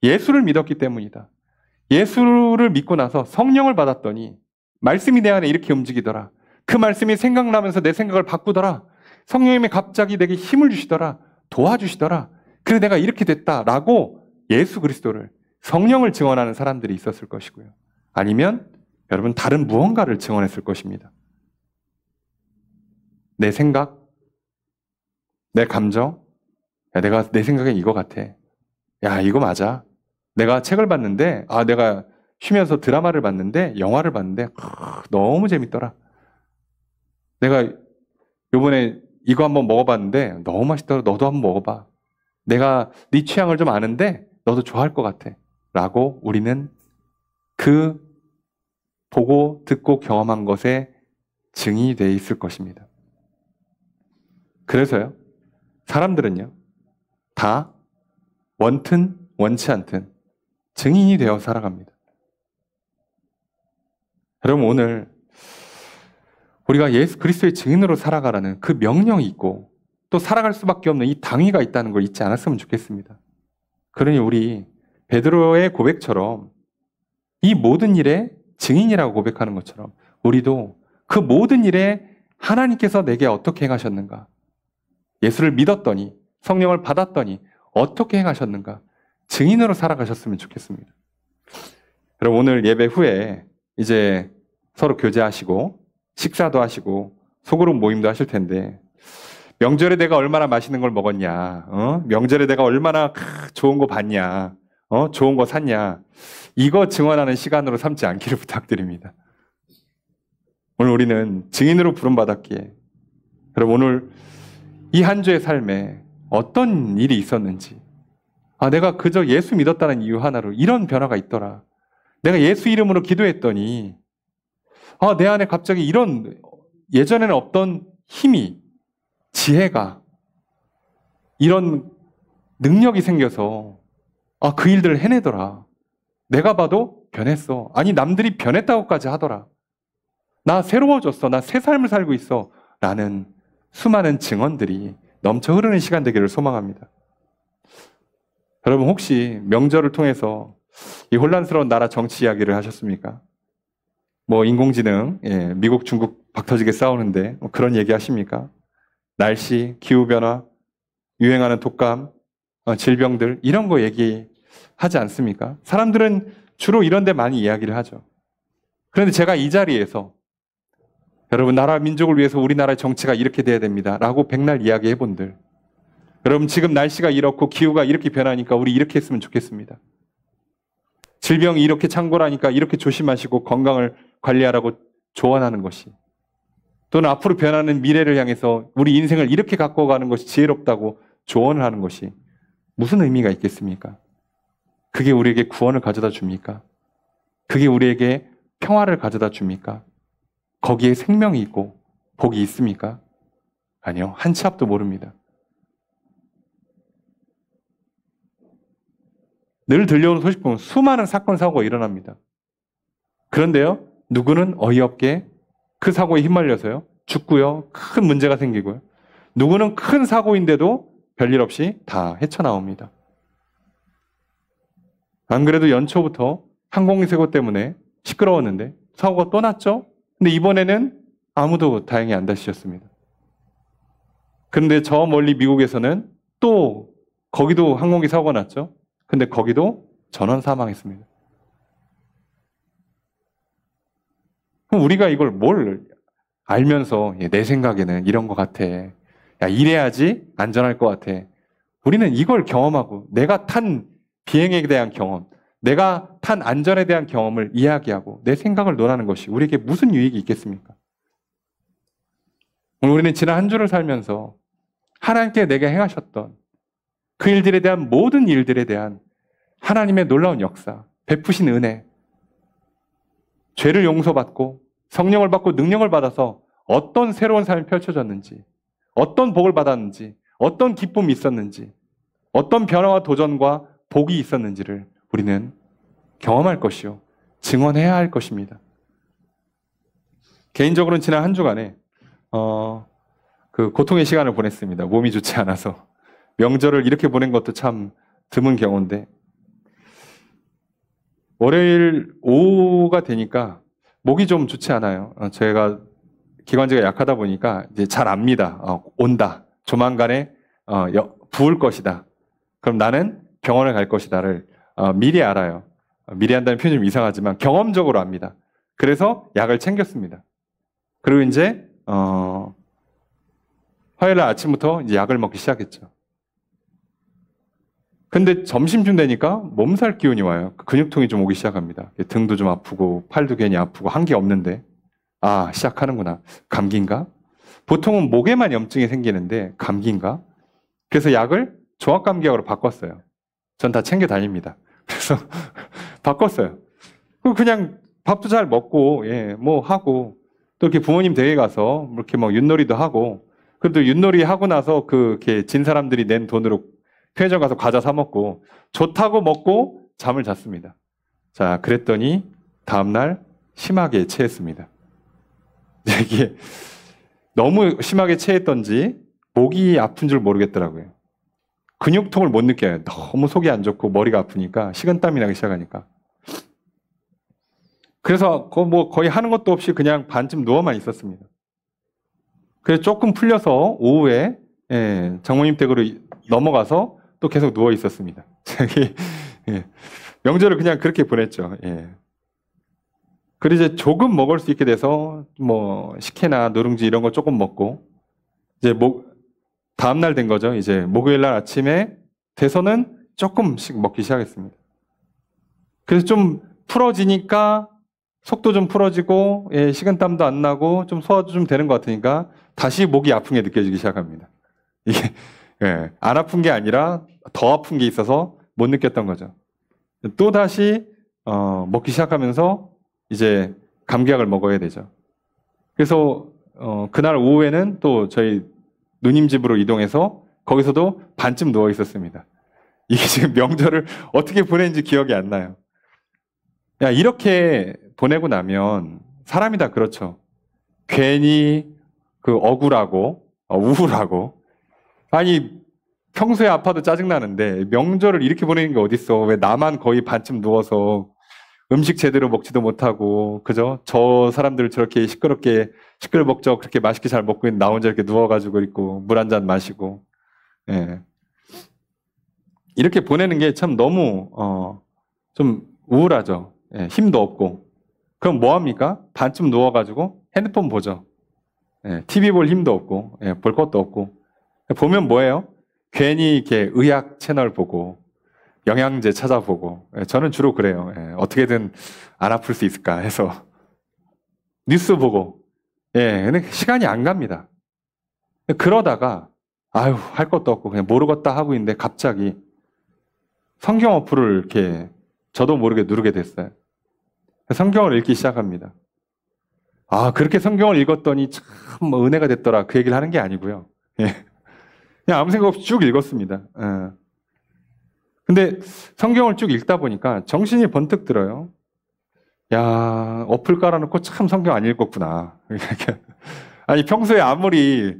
예수를 믿었기 때문이다. 예수를 믿고 나서 성령을 받았더니 말씀이 내 안에 이렇게 움직이더라. 그 말씀이 생각나면서 내 생각을 바꾸더라. 성령님이 갑자기 내게 힘을 주시더라. 도와주시더라. 그래서 내가 이렇게 됐다라고 예수 그리스도를, 성령을 증언하는 사람들이 있었을 것이고요. 아니면 여러분 다른 무언가를 증언했을 것입니다. 내 생각, 내 감정, 야, 내가 내 생각엔 이거 같아. 야, 이거 맞아. 내가 책을 봤는데, 내가 쉬면서 드라마를 봤는데, 영화를 봤는데, 너무 재밌더라. 내가 요번에 이거 한번 먹어봤는데, 너무 맛있더라. 너도 한번 먹어봐. 내가 네 취향을 좀 아는데, 너도 좋아할 것 같아. 라고 우리는 그 보고, 듣고, 경험한 것에 증인이 돼 있을 것입니다. 그래서요, 사람들은요, 다 원튼, 원치 않든 증인이 되어 살아갑니다. 여러분, 오늘 우리가 예수 그리스도의 증인으로 살아가라는 그 명령이 있고 또 살아갈 수밖에 없는 이 당위가 있다는 걸 잊지 않았으면 좋겠습니다. 그러니 우리 베드로의 고백처럼 이 모든 일에 증인이라고 고백하는 것처럼 우리도 그 모든 일에 하나님께서 내게 어떻게 행하셨는가, 예수를 믿었더니, 성령을 받았더니 어떻게 행하셨는가, 증인으로 살아가셨으면 좋겠습니다. 여러분, 오늘 예배 후에 이제 서로 교제하시고 식사도 하시고 소그룹 모임도 하실 텐데, 명절에 내가 얼마나 맛있는 걸 먹었냐, 명절에 내가 얼마나 좋은 거 봤냐, 좋은 거 샀냐, 이거 증언하는 시간으로 삼지 않기를 부탁드립니다. 오늘 우리는 증인으로 부름받았기에, 여러분 오늘 이 한 주의 삶에 어떤 일이 있었는지, 내가 그저 예수 믿었다는 이유 하나로 이런 변화가 있더라. 내가 예수 이름으로 기도했더니 내 안에 갑자기 이런 예전에는 없던 힘이, 지혜가, 이런 능력이 생겨서 그 일들을 해내더라. 내가 봐도 변했어. 아니, 남들이 변했다고까지 하더라. 나 새로워졌어. 나 새 삶을 살고 있어. 라는 수많은 증언들이 넘쳐 흐르는 시간 되기를 소망합니다. 여러분, 혹시 명절을 통해서 이 혼란스러운 나라 정치 이야기를 하셨습니까? 인공지능, 미국, 중국 박터지게 싸우는데 그런 얘기 하십니까? 날씨, 기후변화, 유행하는 독감, 질병들, 이런 거 얘기하지 않습니까? 사람들은 주로 이런 데 많이 이야기를 하죠. 그런데 제가 이 자리에서 여러분, 나라 민족을 위해서 우리나라의 정치가 이렇게 돼야 됩니다 라고 백날 이야기해 본들, 여러분 지금 날씨가 이렇고 기후가 이렇게 변하니까 우리 이렇게 했으면 좋겠습니다. 질병이 이렇게 창궐하니까 이렇게 조심하시고 건강을 관리하라고 조언하는 것이, 또는 앞으로 변하는 미래를 향해서 우리 인생을 이렇게 갖고 가는 것이 지혜롭다고 조언을 하는 것이 무슨 의미가 있겠습니까? 그게 우리에게 구원을 가져다 줍니까? 그게 우리에게 평화를 가져다 줍니까? 거기에 생명이 있고 복이 있습니까? 아니요. 한 치 앞도 모릅니다. 늘 들려오는 소식 보면 수많은 사건, 사고가 일어납니다. 그런데요, 누구는 어이없게 그 사고에 휘말려서요, 죽고요, 큰 문제가 생기고요. 누구는 큰 사고인데도 별일 없이 다 헤쳐나옵니다. 안 그래도 연초부터 항공사고 때문에 시끄러웠는데 사고가 또 났죠? 근데 이번에는 아무도 다행히 안 다치셨습니다. 그런데 저 멀리 미국에서는 또 거기도 항공기 사고가 났죠? 근데 거기도 전원 사망했습니다. 그럼 우리가 이걸 뭘 알면서 내 생각에는 이런 것 같아, 야 이래야지 안전할 것 같아, 우리는 이걸 경험하고 내가 탄 비행에 대한 경험, 내가 탄 안전에 대한 경험을 이야기하고 내 생각을 논하는 것이 우리에게 무슨 유익이 있겠습니까? 오늘 우리는 지난 한 주를 살면서 하나님께 내게 행하셨던 그 일들에 대한, 모든 일들에 대한 하나님의 놀라운 역사, 베푸신 은혜, 죄를 용서받고 성령을 받고 능력을 받아서 어떤 새로운 삶이 펼쳐졌는지, 어떤 복을 받았는지, 어떤 기쁨이 있었는지, 어떤 변화와 도전과 복이 있었는지를 우리는 경험할 것이요. 증언해야 할 것입니다. 개인적으로는 지난 한 주간에 그 고통의 시간을 보냈습니다. 몸이 좋지 않아서. 명절을 이렇게 보낸 것도 참 드문 경우인데 월요일 오후가 되니까 목이 좀 좋지 않아요. 제가 기관지가 약하다 보니까 이제 잘 압니다. 온다. 조만간에 부을 것이다. 그럼 나는 병원에 갈 것이다를 미리 알아요. 미리 한다는 표현이 좀 이상하지만 경험적으로 압니다. 그래서 약을 챙겼습니다. 그리고 이제 화요일 날 아침부터 이제 약을 먹기 시작했죠. 근데 점심쯤 되니까 몸살 기운이 와요. 근육통이 좀 오기 시작합니다. 등도 좀 아프고 팔도 괜히 아프고 한 게 없는데 시작하는구나. 감기인가? 보통은 목에만 염증이 생기는데 감기인가? 그래서 약을 종합감기약으로 바꿨어요. 전 다 챙겨 다닙니다. 그래서 바꿨어요. 그냥 밥도 잘 먹고 뭐 하고 또 이렇게 부모님 댁에 가서 이렇게 뭐 윷놀이도 하고 그래도 윷놀이 하고 나서 이렇게 진 사람들이 낸 돈으로 편의점 가서 과자 사 먹고 좋다고 먹고 잠을 잤습니다. 자, 그랬더니 다음날 심하게 체했습니다. 이게 너무 심하게 체했던지 목이 아픈 줄 모르겠더라고요. 근육통을 못 느껴요. 너무 속이 안 좋고 머리가 아프니까 식은땀이 나기 시작하니까. 그래서 뭐 거의 하는 것도 없이 그냥 반쯤 누워만 있었습니다. 그래서 조금 풀려서 오후에 장모님 댁으로 넘어가서 또 계속 누워 있었습니다. 명절을 그냥 그렇게 보냈죠. 그리고 이제 조금 먹을 수 있게 돼서 뭐 식혜나 누룽지 이런 거 조금 먹고 이제 다음 날 된 거죠. 이제 목요일 날 아침에 돼서는 조금씩 먹기 시작했습니다. 그래서 좀 풀어지니까 속도 좀 풀어지고 식은땀도 안 나고 좀 소화도 좀 되는 것 같으니까 다시 목이 아픈 게 느껴지기 시작합니다. 이게 안 아픈 게 아니라 더 아픈 게 있어서 못 느꼈던 거죠. 또 다시 먹기 시작하면서 이제 감기약을 먹어야 되죠. 그래서 그날 오후에는 또 저희 누님 집으로 이동해서 거기서도 반쯤 누워 있었습니다. 이게 지금 명절을 어떻게 보냈는지 기억이 안 나요. 이렇게 보내고 나면 사람이 다 그렇죠. 괜히 억울하고 우울하고 아니 평소에 아파도 짜증나는데 명절을 이렇게 보내는 게 어딨어. 왜 나만 거의 반쯤 누워서 음식 제대로 먹지도 못하고 그죠? 저 사람들 저렇게 시끌벅적 그렇게 맛있게 잘 먹고 있는 나 혼자 이렇게 누워가지고 있고 물 한 잔 마시고 이렇게 보내는 게 참 너무 좀 우울하죠. 힘도 없고 그럼 뭐 합니까? 반쯤 누워가지고 핸드폰 보죠. TV 볼 힘도 없고 볼 것도 없고 보면 뭐예요? 괜히 이렇게 의학 채널 보고 영양제 찾아보고 저는 주로 그래요. 어떻게든 안 아플 수 있을까 해서 뉴스 보고 근데 시간이 안 갑니다. 그러다가 할 것도 없고 그냥 모르겠다 하고 있는데 갑자기 성경 어플을 이렇게 저도 모르게 누르게 됐어요. 성경을 읽기 시작합니다. 그렇게 성경을 읽었더니 참 뭐 은혜가 됐더라 그 얘기를 하는 게 아니고요. 그냥 아무 생각 없이 쭉 읽었습니다. 근데 성경을 쭉 읽다 보니까 정신이 번뜩 들어요. 어플 깔아놓고 참 성경 안 읽었구나. 아니 평소에 아무리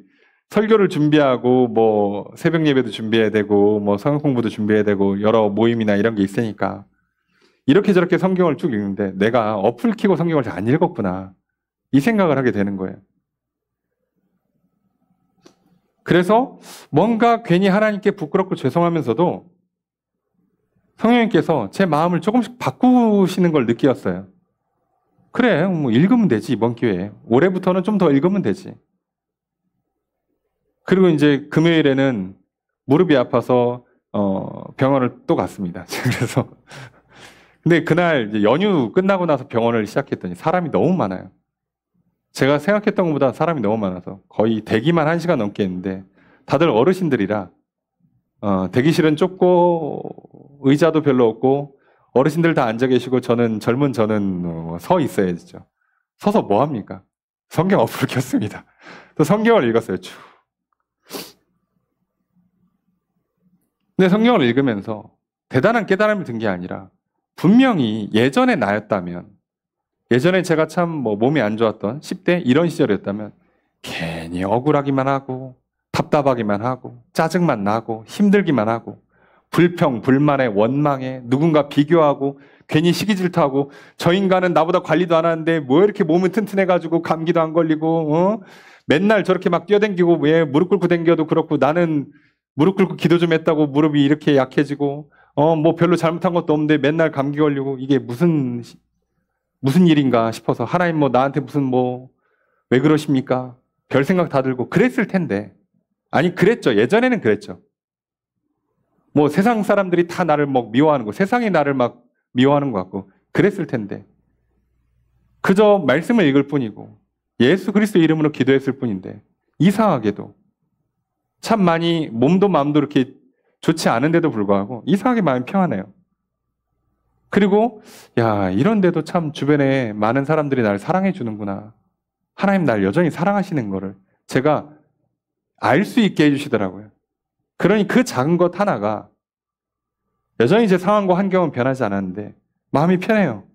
설교를 준비하고 뭐 새벽 예배도 준비해야 되고 뭐 성경 공부도 준비해야 되고 여러 모임이나 이런 게 있으니까 이렇게 저렇게 성경을 쭉 읽는데 내가 어플 켜고 성경을 잘 안 읽었구나 이 생각을 하게 되는 거예요. 그래서 뭔가 괜히 하나님께 부끄럽고 죄송하면서도 성령님께서 제 마음을 조금씩 바꾸시는 걸 느꼈어요. 그래, 뭐 읽으면 되지 이번 기회에. 올해부터는 좀 더 읽으면 되지. 그리고 이제 금요일에는 무릎이 아파서 병원을 또 갔습니다. 그래서 근데 그날 이제 연휴 끝나고 나서 병원을 시작했더니 사람이 너무 많아요. 제가 생각했던 것보다 사람이 너무 많아서 거의 대기만 1시간 넘게 했는데 다들 어르신들이라 대기실은 좁고 의자도 별로 없고 어르신들 다 앉아 계시고 저는 서 있어야 되죠. 서서 뭐 합니까? 성경 어플을 켰습니다. 또 성경을 읽었어요. 쭉. 근데 성경을 읽으면서 대단한 깨달음을 든 게 아니라 분명히 예전에 나였다면, 예전에 제가 참 몸이 안 좋았던 10대 이런 시절이었다면 괜히 억울하기만 하고 답답하기만 하고 짜증만 나고 힘들기만 하고 불평, 불만에 원망에 누군가 비교하고 괜히 시기 질투하고 저 인간은 나보다 관리도 안 하는데 뭐 이렇게 몸은 튼튼해가지고 감기도 안 걸리고 맨날 저렇게 막 뛰어댕기고 왜 무릎 꿇고 댕겨도 그렇고 나는 무릎 꿇고 기도 좀 했다고 무릎이 이렇게 약해지고 뭐 별로 잘못한 것도 없는데 맨날 감기 걸리고 이게 무슨 일인가 싶어서 하나님 나한테 무슨 왜 그러십니까? 별 생각 다 들고 그랬을 텐데 아니 그랬죠. 예전에는 그랬죠. 세상 사람들이 다 나를 미워하는 거 세상이 나를 막 미워하는 것 같고 그랬을 텐데 그저 말씀을 읽을 뿐이고 예수 그리스도 이름으로 기도했을 뿐인데 이상하게도 참 많이 몸도 마음도 이렇게 좋지 않은데도 불구하고 이상하게 마음이 평안해요. 그리고 이런데도 참 주변에 많은 사람들이 나를 사랑해 주는구나. 하나님 날 여전히 사랑하시는 거를 제가 알 수 있게 해주시더라고요. 그러니 그 작은 것 하나가 여전히 제 상황과 환경은 변하지 않았는데 마음이 편해요.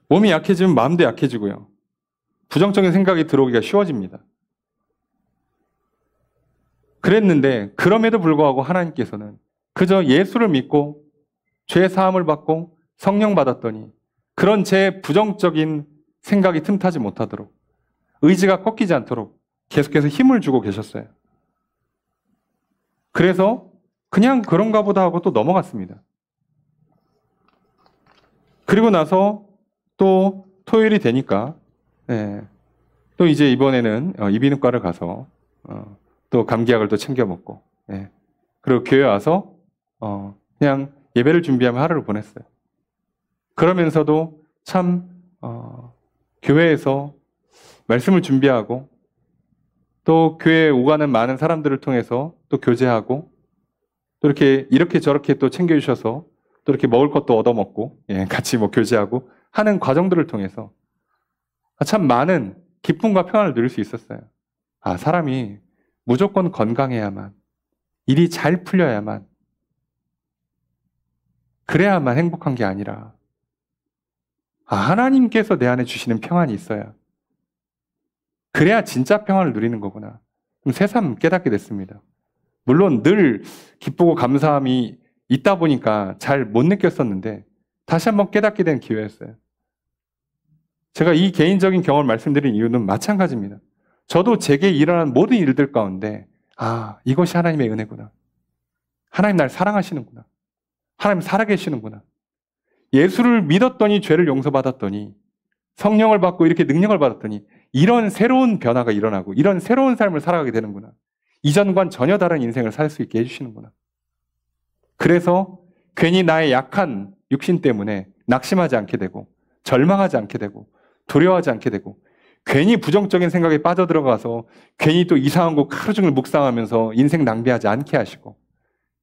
몸이 약해지면 마음도 약해지고요. 부정적인 생각이 들어오기가 쉬워집니다. 그랬는데 그럼에도 불구하고 하나님께서는 그저 예수를 믿고 죄 사함을 받고 성령 받았더니 그런 제 부정적인 생각이 틈타지 못하도록 의지가 꺾이지 않도록 계속해서 힘을 주고 계셨어요. 그래서 그냥 그런가 보다 하고 또 넘어갔습니다. 그리고 나서 또 토요일이 되니까 또 이제 이번에는 이비인후과를 가서 또 감기약을 또 챙겨 먹고 그리고 교회 와서 그냥 예배를 준비하며 하루를 보냈어요. 그러면서도 참 교회에서 말씀을 준비하고 또 교회에 오가는 많은 사람들을 통해서 또 교제하고 또 이렇게 저렇게 또 챙겨주셔서 또 이렇게 먹을 것도 얻어먹고 같이 교제하고 하는 과정들을 통해서 참 많은 기쁨과 평안을 누릴 수 있었어요. 사람이 무조건 건강해야만 일이 잘 풀려야만 그래야만 행복한 게 아니라 하나님께서 내 안에 주시는 평안이 있어야 그래야 진짜 평안을 누리는 거구나. 새삼 깨닫게 됐습니다. 물론 늘 기쁘고 감사함이 있다 보니까 잘 못 느꼈었는데 다시 한번 깨닫게 된 기회였어요. 제가 이 개인적인 경험을 말씀드린 이유는 마찬가지입니다. 저도 제게 일어난 모든 일들 가운데 이것이 하나님의 은혜구나. 하나님 날 사랑하시는구나. 하나님 살아계시는구나. 예수를 믿었더니 죄를 용서받았더니 성령을 받고 이렇게 능력을 받았더니 이런 새로운 변화가 일어나고 이런 새로운 삶을 살아가게 되는구나. 이전과는 전혀 다른 인생을 살 수 있게 해주시는구나. 그래서 괜히 나의 약한 육신 때문에 낙심하지 않게 되고 절망하지 않게 되고 두려워하지 않게 되고 괜히 부정적인 생각에 빠져들어가서 괜히 또 이상한 거 하루 종일 묵상하면서 인생 낭비하지 않게 하시고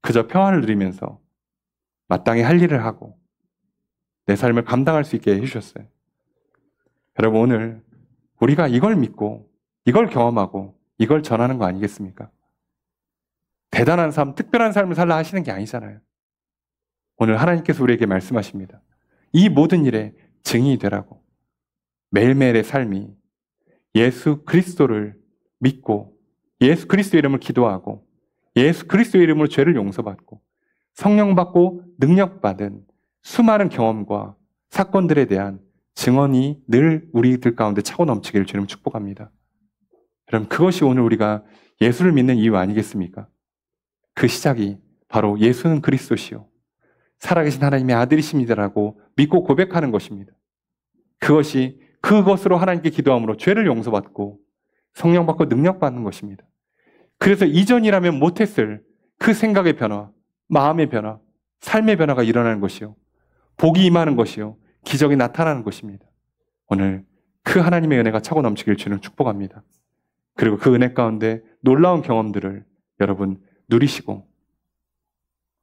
그저 평안을 누리면서 마땅히 할 일을 하고 내 삶을 감당할 수 있게 해주셨어요. 여러분 오늘 우리가 이걸 믿고 이걸 경험하고 이걸 전하는 거 아니겠습니까? 대단한 삶, 특별한 삶을 살라 하시는 게 아니잖아요. 오늘 하나님께서 우리에게 말씀하십니다. 이 모든 일에 증인이 되라고. 매일매일의 삶이 예수 그리스도를 믿고 예수 그리스도의 이름을 기도하고 예수 그리스도의 이름으로 죄를 용서받고 성령 받고 능력 받은 수많은 경험과 사건들에 대한 증언이 늘 우리들 가운데 차고 넘치기를 주님 축복합니다. 여러분 그것이 오늘 우리가 예수를 믿는 이유 아니겠습니까? 그 시작이 바로 예수는 그리스도시요 살아계신 하나님의 아들이십니다라고 믿고 고백하는 것입니다. 그것으로 하나님께 기도함으로 죄를 용서받고 성령 받고 능력 받는 것입니다. 그래서 이전이라면 못했을 그 생각의 변화, 마음의 변화, 삶의 변화가 일어나는 것이요 복이 임하는 것이요 기적이 나타나는 것입니다. 오늘 그 하나님의 은혜가 차고 넘치길 주는 축복합니다. 그리고 그 은혜 가운데 놀라운 경험들을 여러분 누리시고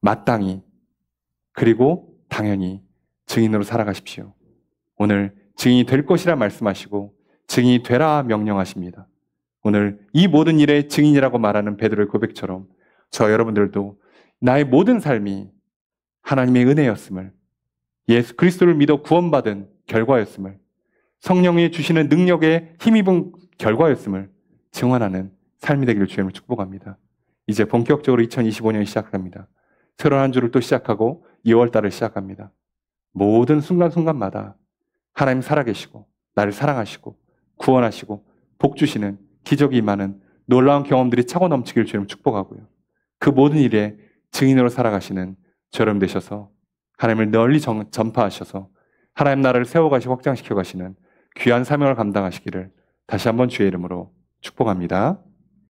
마땅히 그리고 당연히 증인으로 살아가십시오. 오늘 증인이 될 것이라 말씀하시고 증인이 되라 명령하십니다. 오늘 이 모든 일의 증인이라고 말하는 베드로의 고백처럼 저 여러분들도 나의 모든 삶이 하나님의 은혜였음을, 예수 그리스도를 믿어 구원받은 결과였음을, 성령이 주시는 능력에 힘입은 결과였음을 증언하는 삶이 되기를 주님을 축복합니다. 이제 본격적으로 2025년이 시작합니다. 새로운 한 주를 또 시작하고 2월달을 시작합니다. 모든 순간순간마다 하나님 살아계시고 나를 사랑하시고 구원하시고 복 주시는 기적이 임하는 놀라운 경험들이 차고 넘치기를 주님 축복하고요. 그 모든 일에 증인으로 살아가시는 저럼 되셔서 하나님을 널리 전파하셔서 하나님 나라를 세워가시고 확장시켜 가시는 귀한 사명을 감당하시기를 다시 한번 주의 이름으로 축복합니다.